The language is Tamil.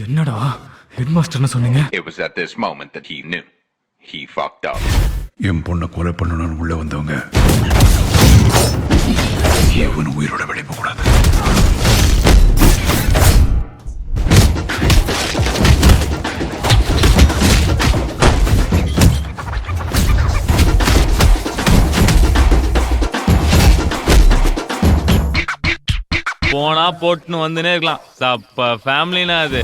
என்னடா ஹெட்மாஸ்டர்னு சொன்னீங்க? It was at this moment that he knew. He fucked up. என் பொண்ணை கொலை பண்ணணும்னு உள்ள வந்தவங்க இவன் உயிரோட வெளியே போக கூடாது. போனா போட்டுன்னு வந்துனே இருக்கலாம். ஃபேமிலினா அது.